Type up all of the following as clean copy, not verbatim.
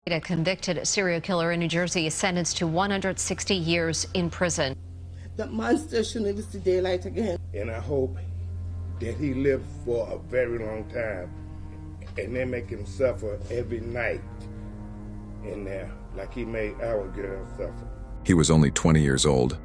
A convicted serial killer in New Jersey is sentenced to 160 years in prison. The monster should never see daylight again. And I hope that he lives for a very long time and they make him suffer every night in there like he made our girl suffer. He was only 20 years old,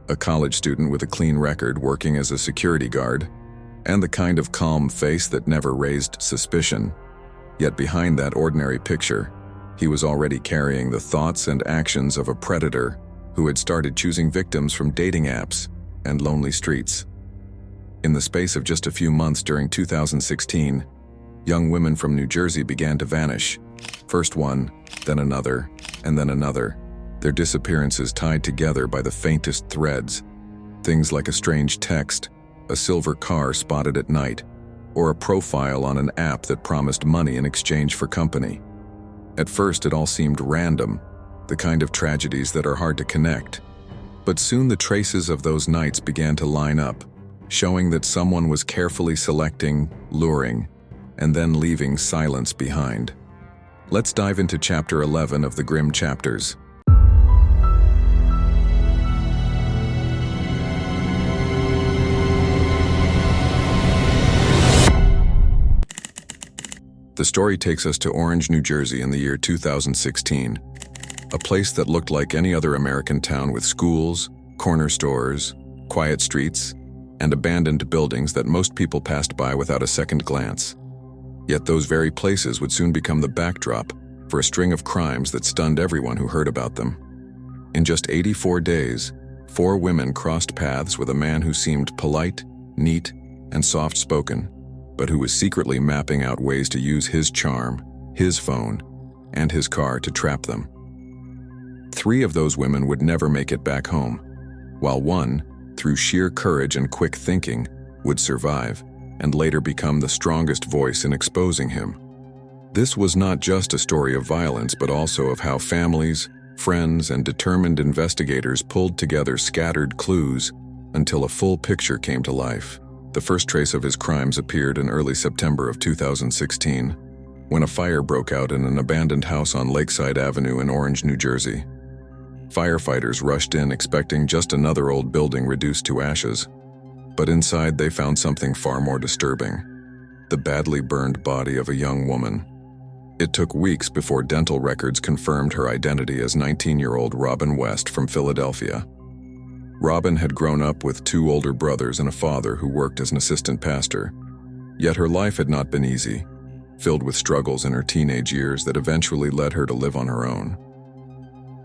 a college student with a clean record working as a security guard, and the kind of calm face that never raised suspicion. Yet behind that ordinary picture, he was already carrying the thoughts and actions of a predator who had started choosing victims from dating apps and lonely streets. In the space of just a few months during 2016, young women from New Jersey began to vanish. First one, then another, and then another, their disappearances tied together by the faintest threads. Things like a strange text, a silver car spotted at night, or a profile on an app that promised money in exchange for company. At first, it all seemed random, the kind of tragedies that are hard to connect. But soon the traces of those nights began to line up, showing that someone was carefully selecting, luring, and then leaving silence behind. Let's dive into Chapter 11 of the Grim Chapters. The story takes us to Orange, New Jersey in the year 2016, a place that looked like any other American town with schools, corner stores, quiet streets, and abandoned buildings that most people passed by without a second glance. Yet those very places would soon become the backdrop for a string of crimes that stunned everyone who heard about them. In just 84 days, 4 women crossed paths with a man who seemed polite, neat, and soft-spoken, but who was secretly mapping out ways to use his charm, his phone, and his car to trap them. 3 of those women would never make it back home, while one, through sheer courage and quick thinking, would survive and later become the strongest voice in exposing him. This was not just a story of violence, but also of how families, friends, and determined investigators pulled together scattered clues until a full picture came to life. The first trace of his crimes appeared in early September of 2016, when a fire broke out in an abandoned house on Lakeside Avenue in Orange, New Jersey. Firefighters rushed in expecting just another old building reduced to ashes, but inside they found something far more disturbing: the badly burned body of a young woman. It took weeks before dental records confirmed her identity as 19-year-old Robin West from Philadelphia. Robin had grown up with 2 older brothers and a father who worked as an assistant pastor. Yet her life had not been easy, filled with struggles in her teenage years that eventually led her to live on her own.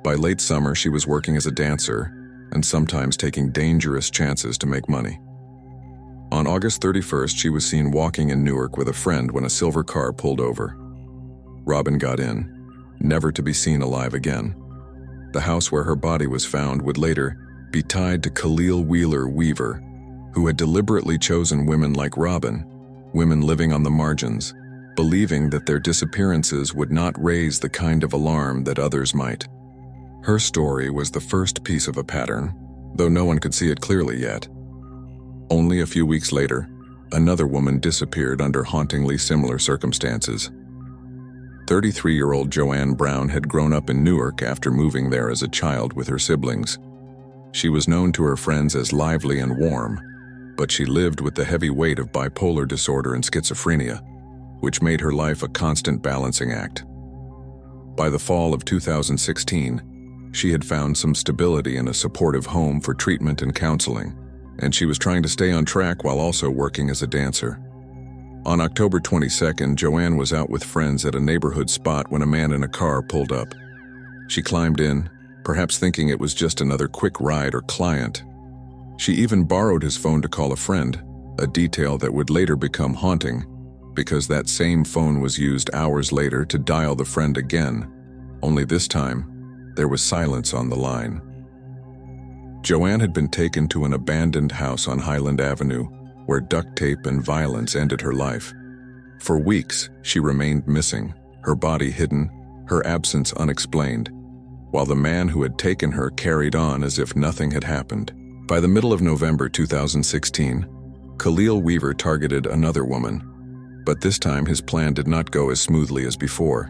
By late summer, she was working as a dancer and sometimes taking dangerous chances to make money. On August 31st, she was seen walking in Newark with a friend when a silver car pulled over. Robin got in, never to be seen alive again. The house where her body was found would later be tied to Khalil Wheeler-Weaver, who had deliberately chosen women like Robin, women living on the margins, believing that their disappearances would not raise the kind of alarm that others might. Her story was the first piece of a pattern, though no one could see it clearly yet. Only a few weeks later, another woman disappeared under hauntingly similar circumstances. 33-year-old Joanne Brown had grown up in Newark after moving there as a child with her siblings. She was known to her friends as lively and warm, but she lived with the heavy weight of bipolar disorder and schizophrenia, which made her life a constant balancing act. By the fall of 2016, she had found some stability in a supportive home for treatment and counseling, and she was trying to stay on track while also working as a dancer. On October 22nd, Joanne was out with friends at a neighborhood spot when a man in a car pulled up. She climbed in, perhaps thinking it was just another quick ride or client. She even borrowed his phone to call a friend, a detail that would later become haunting, because that same phone was used hours later to dial the friend again, only this time, there was silence on the line. Joanne had been taken to an abandoned house on Highland Avenue, where duct tape and violence ended her life. For weeks, she remained missing, her body hidden, her absence unexplained, while the man who had taken her carried on as if nothing had happened. By the middle of November 2016, Khalil Weaver targeted another woman, but this time his plan did not go as smoothly as before.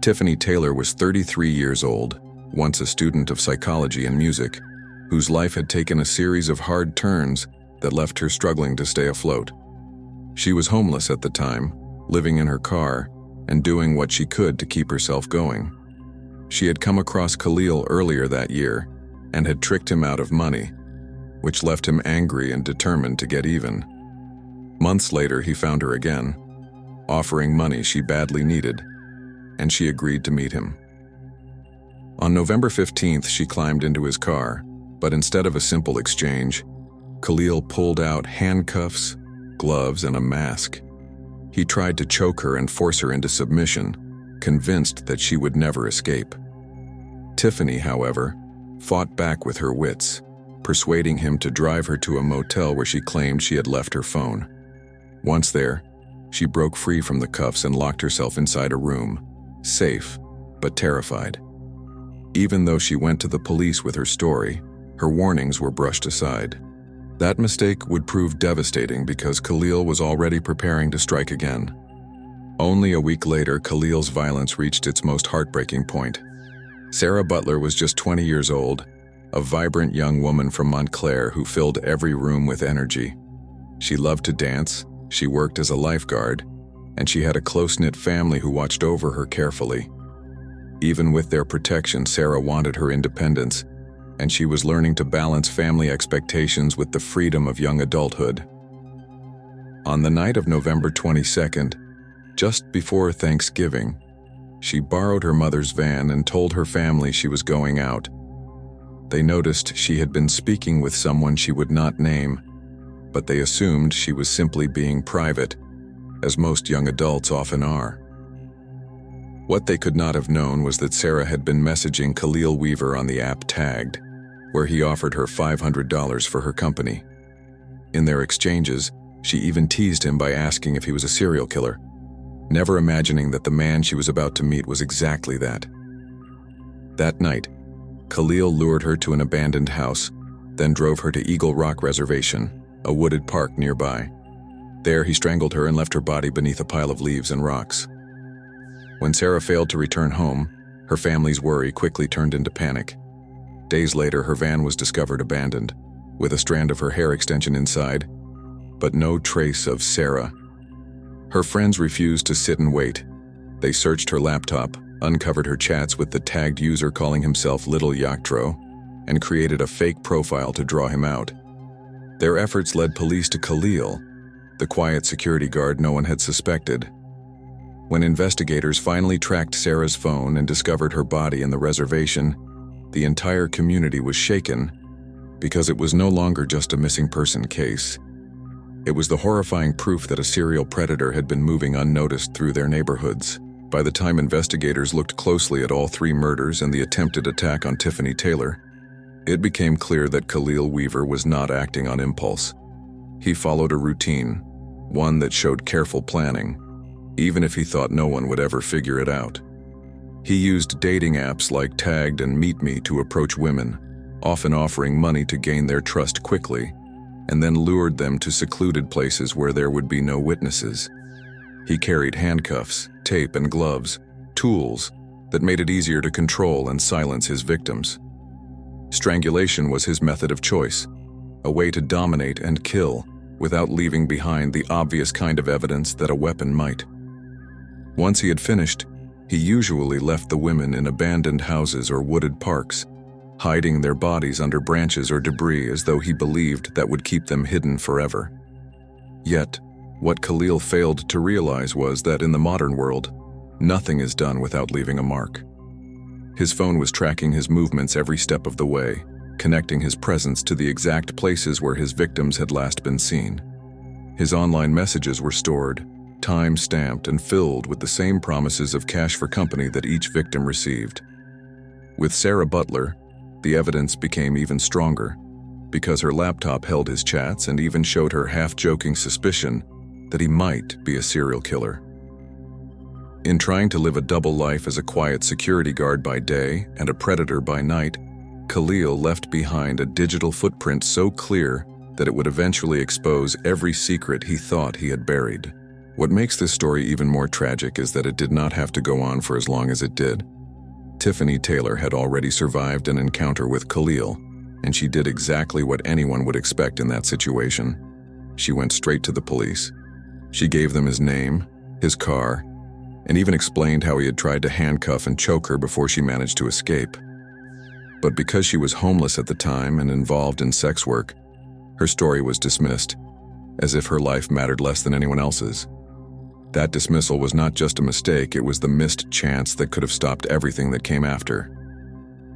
Tiffany Taylor was 33 years old, once a student of psychology and music, whose life had taken a series of hard turns that left her struggling to stay afloat. She was homeless at the time, living in her car, and doing what she could to keep herself going. She had come across Khalil earlier that year and had tricked him out of money, which left him angry and determined to get even. Months later, he found her again, offering money she badly needed, and she agreed to meet him. On November 15th, she climbed into his car, but instead of a simple exchange, Khalil pulled out handcuffs, gloves, and a mask. He tried to choke her and force her into submission, convinced that she would never escape. Tiffany, however, fought back with her wits, persuading him to drive her to a motel where she claimed she had left her phone. Once there, she broke free from the cuffs and locked herself inside a room, safe but terrified. Even though she went to the police with her story, her warnings were brushed aside. That mistake would prove devastating because Khalil was already preparing to strike again. Only a week later, Khalil's violence reached its most heartbreaking point. Sarah Butler was just 20 years old, a vibrant young woman from Montclair who filled every room with energy. She loved to dance, she worked as a lifeguard, and she had a close-knit family who watched over her carefully. Even with their protection, Sarah wanted her independence, and she was learning to balance family expectations with the freedom of young adulthood. On the night of November 22nd, just before Thanksgiving, she borrowed her mother's van and told her family she was going out. They noticed she had been speaking with someone she would not name, but they assumed she was simply being private, as most young adults often are. What they could not have known was that Sarah had been messaging Khalil Weaver on the app Tagged, where he offered her $500 for her company. In their exchanges, she even teased him by asking if he was a serial killer, never imagining that the man she was about to meet was exactly that. That night, Khalil lured her to an abandoned house, then drove her to Eagle Rock Reservation, a wooded park nearby. There, he strangled her and left her body beneath a pile of leaves and rocks. When Sarah failed to return home, her family's worry quickly turned into panic. Days later, her van was discovered abandoned, with a strand of her hair extension inside, but no trace of Sarah. Her friends refused to sit and wait. They searched her laptop, uncovered her chats with the tagged user calling himself Little Yaktro, and created a fake profile to draw him out. Their efforts led police to Khalil, the quiet security guard no one had suspected. When investigators finally tracked Sarah's phone and discovered her body in the reservation, the entire community was shaken because it was no longer just a missing person case. It was the horrifying proof that a serial predator had been moving unnoticed through their neighborhoods. By the time investigators looked closely at all three murders and the attempted attack on Tiffany Taylor, it became clear that Khalil Weaver was not acting on impulse. He followed a routine, one that showed careful planning, even if he thought no one would ever figure it out. He used dating apps like Tagged and Meet Me to approach women, often offering money to gain their trust quickly, and then lured them to secluded places where there would be no witnesses. He carried handcuffs, tape, and gloves, tools that made it easier to control and silence his victims. Strangulation was his method of choice, a way to dominate and kill without leaving behind the obvious kind of evidence that a weapon might. Once he had finished, he usually left the women in abandoned houses or wooded parks, hiding their bodies under branches or debris as though he believed that would keep them hidden forever. Yet, what Khalil failed to realize was that in the modern world, nothing is done without leaving a mark. His phone was tracking his movements every step of the way, connecting his presence to the exact places where his victims had last been seen. His online messages were stored, time-stamped, and filled with the same promises of cash for company that each victim received. With Sarah Butler, the evidence became even stronger, because her laptop held his chats and even showed her half-joking suspicion that he might be a serial killer. In trying to live a double life as a quiet security guard by day and a predator by night, Khalil left behind a digital footprint so clear that it would eventually expose every secret he thought he had buried. What makes this story even more tragic is that it did not have to go on for as long as it did. Tiffany Taylor had already survived an encounter with Khalil, and she did exactly what anyone would expect in that situation. She went straight to the police. She gave them his name, his car, and even explained how he had tried to handcuff and choke her before she managed to escape. But because she was homeless at the time and involved in sex work, her story was dismissed, as if her life mattered less than anyone else's. That dismissal was not just a mistake, it was the missed chance that could have stopped everything that came after.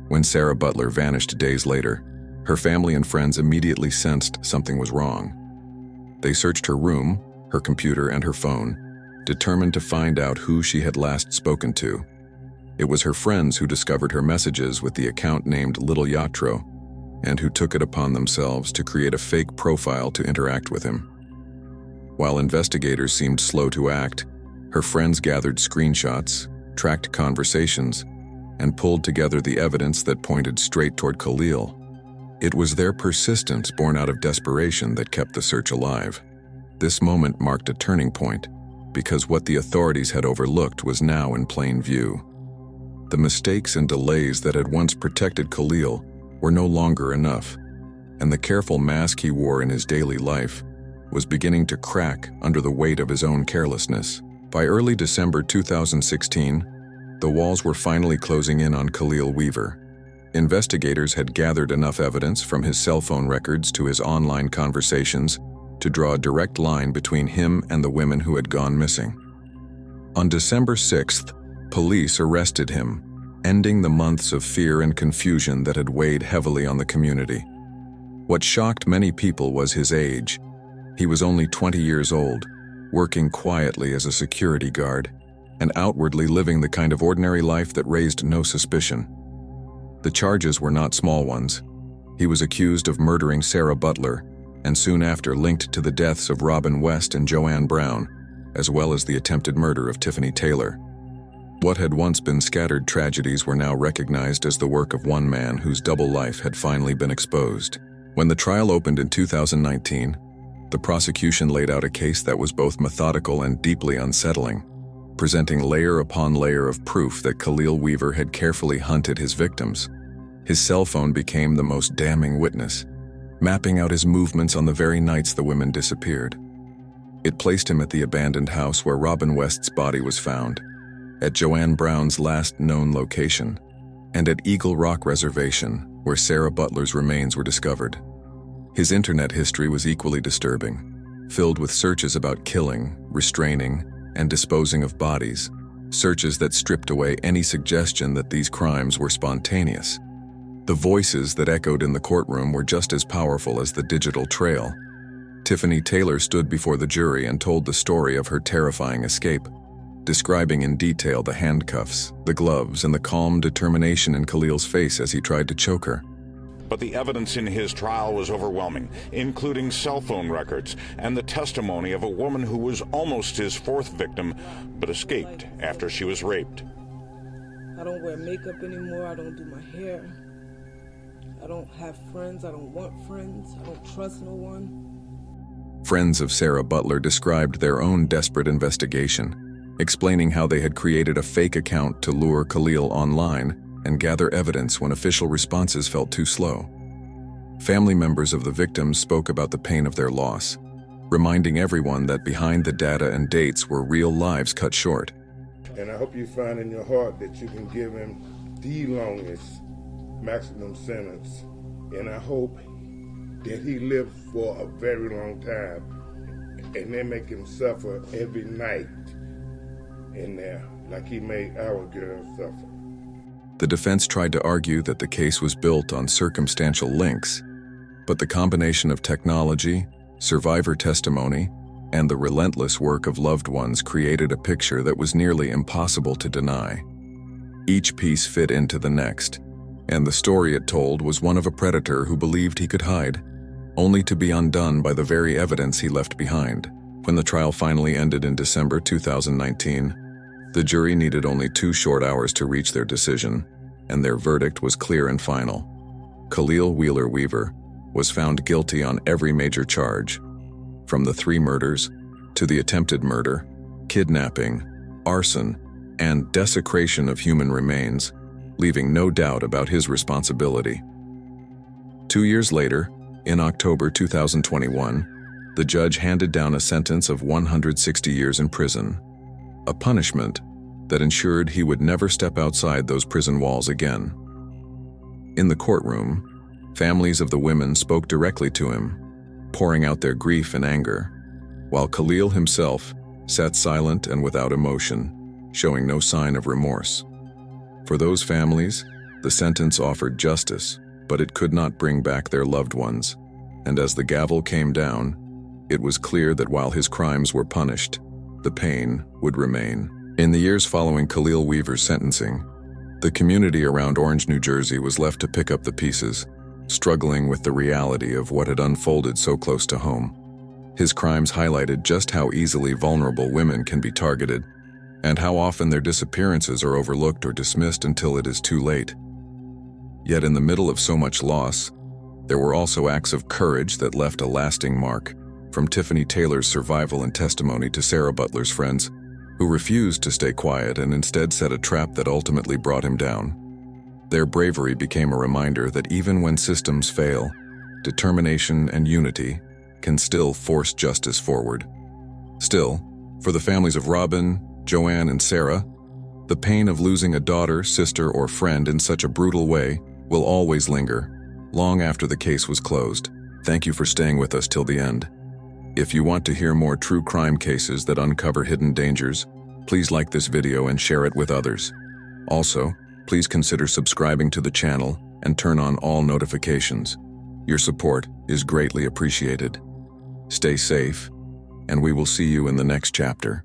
When Sarah Butler vanished days later, her family and friends immediately sensed something was wrong. They searched her room, her computer, and her phone, determined to find out who she had last spoken to. It was her friends who discovered her messages with the account named Little Yatro, and who took it upon themselves to create a fake profile to interact with him. While investigators seemed slow to act, her friends gathered screenshots, tracked conversations, and pulled together the evidence that pointed straight toward Khalil. It was their persistence born out of desperation that kept the search alive. This moment marked a turning point, because what the authorities had overlooked was now in plain view. The mistakes and delays that had once protected Khalil were no longer enough, and the careful mask he wore in his daily life was beginning to crack under the weight of his own carelessness. By early December 2016, the walls were finally closing in on Khalil Weaver. Investigators had gathered enough evidence from his cell phone records to his online conversations to draw a direct line between him and the women who had gone missing. On December 6th, police arrested him, ending the months of fear and confusion that had weighed heavily on the community. What shocked many people was his age. He was only 20 years old, working quietly as a security guard, and outwardly living the kind of ordinary life that raised no suspicion. The charges were not small ones. He was accused of murdering Sarah Butler, and soon after linked to the deaths of Robin West and Joanne Brown, as well as the attempted murder of Tiffany Taylor. What had once been scattered tragedies were now recognized as the work of one man whose double life had finally been exposed. When the trial opened in 2019, the prosecution laid out a case that was both methodical and deeply unsettling, presenting layer upon layer of proof that Khalil Weaver had carefully hunted his victims. His cell phone became the most damning witness, mapping out his movements on the very nights the women disappeared. It placed him at the abandoned house where Robin West's body was found, at Joanne Brown's last known location, and at Eagle Rock Reservation, where Sarah Butler's remains were discovered. His internet history was equally disturbing, filled with searches about killing, restraining, and disposing of bodies, searches that stripped away any suggestion that these crimes were spontaneous. The voices that echoed in the courtroom were just as powerful as the digital trail. Tiffany Taylor stood before the jury and told the story of her terrifying escape, describing in detail the handcuffs, the gloves, and the calm determination in Khalil's face as he tried to choke her. But the evidence in his trial was overwhelming, including cell phone records and the testimony of a woman who was almost his fourth victim, but escaped after she was raped. I don't wear makeup anymore. I don't do my hair. I don't have friends. I don't want friends. I don't trust no one. Friends of Sarah Butler described their own desperate investigation, explaining how they had created a fake account to lure Khalil online and gather evidence when official responses felt too slow. Family members of the victims spoke about the pain of their loss, reminding everyone that behind the data and dates were real lives cut short. And I hope you find in your heart that you can give him the longest maximum sentence. And I hope that he lives for a very long time and they make him suffer every night in there like he made our girl suffer. The defense tried to argue that the case was built on circumstantial links, but the combination of technology, survivor testimony, and the relentless work of loved ones created a picture that was nearly impossible to deny. Each piece fit into the next, and the story it told was one of a predator who believed he could hide, only to be undone by the very evidence he left behind. When the trial finally ended in December 2019, the jury needed only 2 short hours to reach their decision, and their verdict was clear and final. Khalil Wheeler-Weaver was found guilty on every major charge, from the 3 murders to the attempted murder kidnapping, arson, and desecration of human remains, leaving no doubt about his responsibility. 2 years later, in October 2021, the judge handed down a sentence of 160 years in prison, a punishment that ensured he would never step outside those prison walls again. In the courtroom, families of the women spoke directly to him, pouring out their grief and anger, while Khalil himself sat silent and without emotion, showing no sign of remorse. For those families, the sentence offered justice, but it could not bring back their loved ones, and as the gavel came down, it was clear that while his crimes were punished, the pain would remain. In the years following Khalil Weaver's sentencing, the community around Orange, New Jersey was left to pick up the pieces, struggling with the reality of what had unfolded so close to home. His crimes highlighted just how easily vulnerable women can be targeted, and how often their disappearances are overlooked or dismissed until it is too late. Yet in the middle of so much loss, there were also acts of courage that left a lasting mark, from Tiffany Taylor's survival and testimony to Sarah Butler's friends, who refused to stay quiet and instead set a trap that ultimately brought him down. Their bravery became a reminder that even when systems fail, determination and unity can still force justice forward. Still, for the families of Robin, Joanne, and Sarah, the pain of losing a daughter, sister, or friend in such a brutal way will always linger, long after the case was closed. Thank you for staying with us till the end. If you want to hear more true crime cases that uncover hidden dangers, please like this video and share it with others. Also, please consider subscribing to the channel and turn on all notifications. Your support is greatly appreciated. Stay safe, and we will see you in the next chapter.